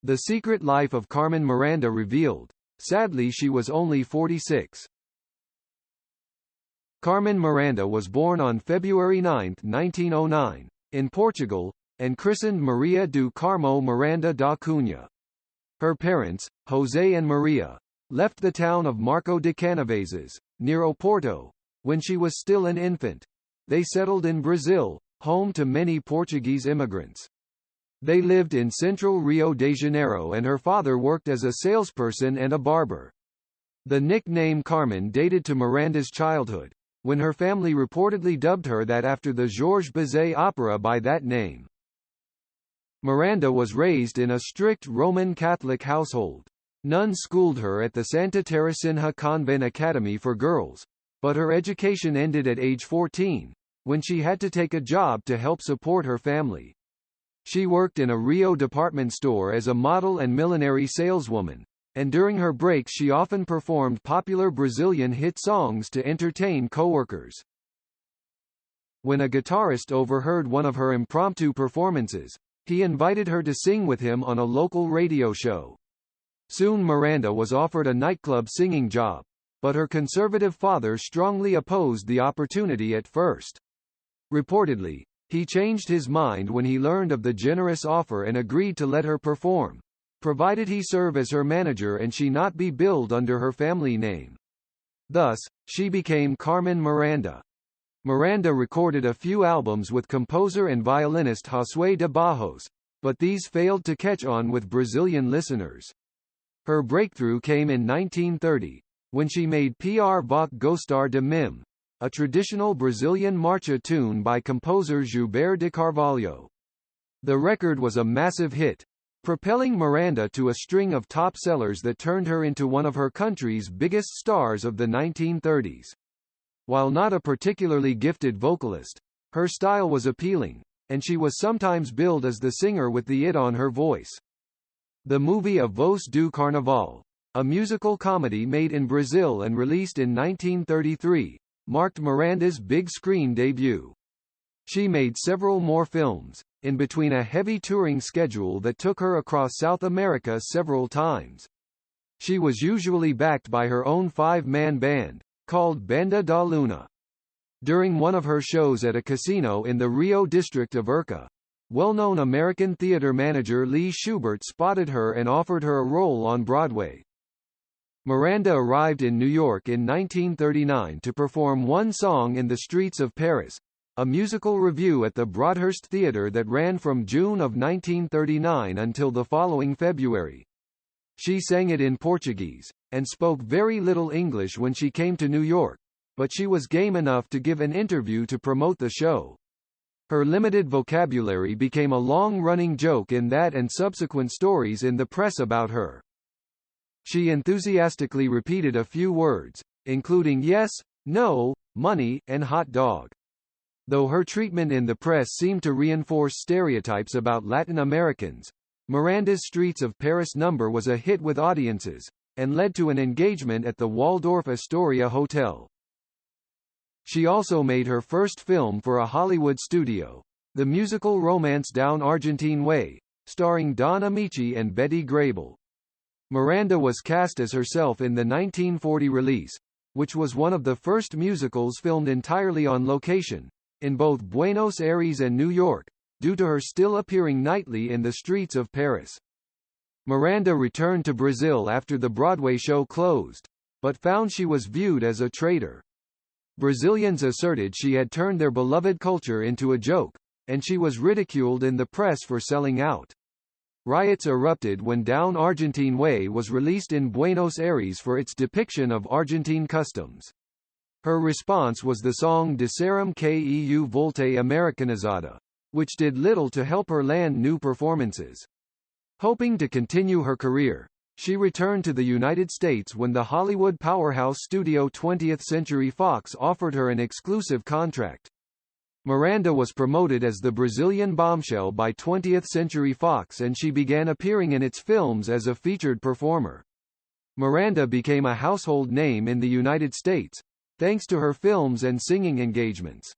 The Secret Life of Carmen Miranda revealed. Sadly, she was only 46. Carmen Miranda was born on February 9, 1909, in Portugal, and christened Maria do Carmo Miranda da Cunha. Her parents, José and Maria, left the town of Marco de Canaveses, near Oporto, when she was still an infant. They settled in Brazil, home to many Portuguese immigrants. They lived in central Rio de Janeiro and her father worked as a salesperson and a barber. The nickname Carmen dated to Miranda's childhood, when her family reportedly dubbed her that after the Georges Bizet opera by that name. Miranda was raised in a strict Roman Catholic household. Nuns schooled her at the Santa Teresinha Convent Academy for girls, but her education ended at age 14, when she had to take a job to help support her family. She worked in a Rio department store as a model and millinery saleswoman, and during her breaks she often performed popular Brazilian hit songs to entertain coworkers. When a guitarist overheard one of her impromptu performances, he invited her to sing with him on a local radio show. Soon Miranda was offered a nightclub singing job, but her conservative father strongly opposed the opportunity at first. Reportedly, he changed his mind when he learned of the generous offer and agreed to let her perform, provided he serve as her manager and she not be billed under her family name. Thus, she became Carmen Miranda. Miranda recorded a few albums with composer and violinist Josué de Barros, but these failed to catch on with Brazilian listeners. Her breakthrough came in 1930, when she made Pr Voc Gostar de Mim, a traditional Brazilian marcha tune by composer Gilberto de Carvalho. The record was a massive hit, propelling Miranda to a string of top sellers that turned her into one of her country's biggest stars of the 1930s. While not a particularly gifted vocalist, her style was appealing, and she was sometimes billed as the singer with the it on her voice. The movie A Voz do Carnaval, a musical comedy made in Brazil and released in 1933, marked Miranda's big-screen debut. She made several more films, in between a heavy touring schedule that took her across South America several times. She was usually backed by her own five-man band, called Banda da Luna. During one of her shows at a casino in the Rio district of Urca, well-known American theater manager Lee Schubert spotted her and offered her a role on Broadway. Miranda arrived in New York in 1939 to perform one song in the streets of Paris, a musical revue at the Broadhurst Theatre that ran from June of 1939 until the following February. She sang it in Portuguese, and spoke very little English when she came to New York, but she was game enough to give an interview to promote the show. Her limited vocabulary became a long-running joke in that and subsequent stories in the press about her. She enthusiastically repeated a few words, including yes, no, money, and hot dog. Though her treatment in the press seemed to reinforce stereotypes about Latin Americans, Miranda's Streets of Paris number was a hit with audiences, and led to an engagement at the Waldorf Astoria Hotel. She also made her first film for a Hollywood studio, the musical romance Down Argentine Way, starring Don Amici and Betty Grable. Miranda was cast as herself in the 1940 release, which was one of the first musicals filmed entirely on location, in both Buenos Aires and New York, due to her still appearing nightly in the streets of Paris. Miranda returned to Brazil after the Broadway show closed, but found she was viewed as a traitor. Brazilians asserted she had turned their beloved culture into a joke, and she was ridiculed in the press for selling out. Riots erupted when Down Argentine Way was released in Buenos Aires for its depiction of Argentine customs. Her response was the song Disseram que eu volte americanizada, which did little to help her land new performances. Hoping to continue her career, she returned to the United States when the Hollywood powerhouse studio 20th Century Fox offered her an exclusive contract. Miranda was promoted as the Brazilian bombshell by 20th Century Fox and she began appearing in its films as a featured performer. Miranda became a household name in the United States, thanks to her films and singing engagements.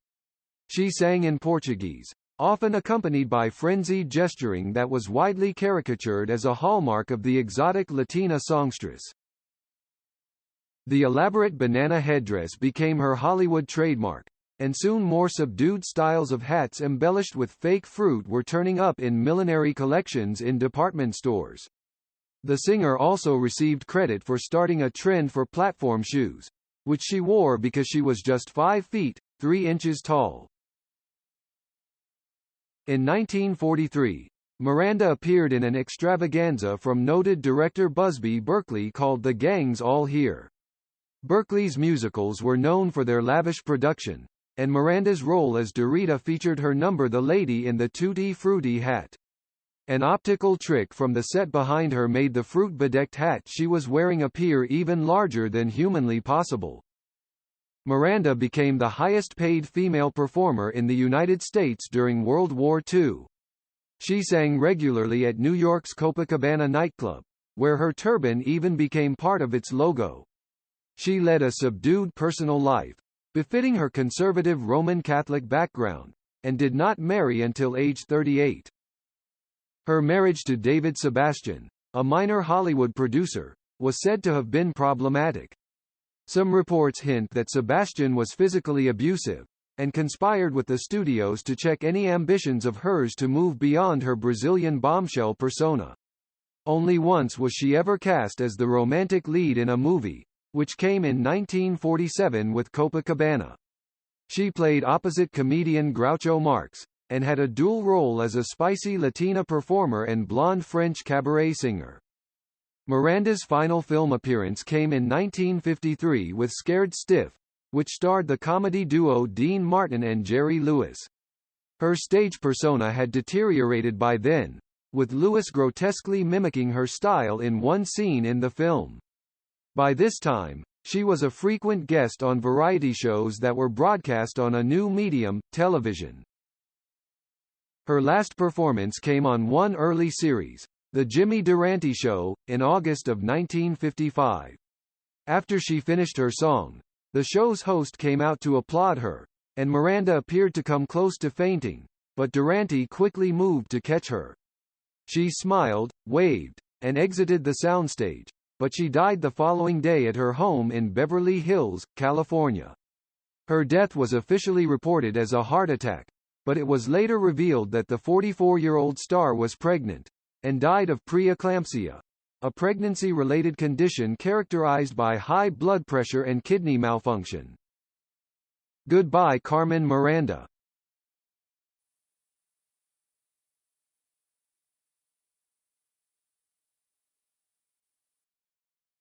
She sang in Portuguese, often accompanied by frenzied gesturing that was widely caricatured as a hallmark of the exotic Latina songstress. The elaborate banana headdress became her Hollywood trademark, and soon more subdued styles of hats embellished with fake fruit were turning up in millinery collections in department stores. The singer also received credit for starting a trend for platform shoes, which she wore because she was just 5 feet, 3 inches tall. In 1943, Miranda appeared in an extravaganza from noted director Busby Berkeley called The Gang's All Here. Berkeley's musicals were known for their lavish production, and Miranda's role as Dorita featured her number The Lady in the Tutti Frutti hat. An optical trick from the set behind her made the fruit-bedecked hat she was wearing appear even larger than humanly possible. Miranda became the highest-paid female performer in the United States during World War II. She sang regularly at New York's Copacabana nightclub, where her turban even became part of its logo. She led a subdued personal life, befitting her conservative Roman Catholic background, and did not marry until age 38. Her marriage to David Sebastian, a minor Hollywood producer, was said to have been problematic. Some reports hint that Sebastian was physically abusive, and conspired with the studios to check any ambitions of hers to move beyond her Brazilian bombshell persona. Only once was she ever cast as the romantic lead in a movie, which came in 1947 with Copacabana. She played opposite comedian Groucho Marx, and had a dual role as a spicy Latina performer and blonde French cabaret singer. Miranda's final film appearance came in 1953 with Scared Stiff, which starred the comedy duo Dean Martin and Jerry Lewis. Her stage persona had deteriorated by then, with Lewis grotesquely mimicking her style in one scene in the film. By this time, she was a frequent guest on variety shows that were broadcast on a new medium, television. Her last performance came on one early series, The Jimmy Durante Show, in August of 1955. After she finished her song, the show's host came out to applaud her, and Miranda appeared to come close to fainting, but Durante quickly moved to catch her. She smiled, waved, and exited the soundstage, but she died the following day at her home in Beverly Hills, California. Her death was officially reported as a heart attack, but it was later revealed that the 44-year-old star was pregnant, and died of preeclampsia, a pregnancy-related condition characterized by high blood pressure and kidney malfunction. Goodbye Carmen Miranda.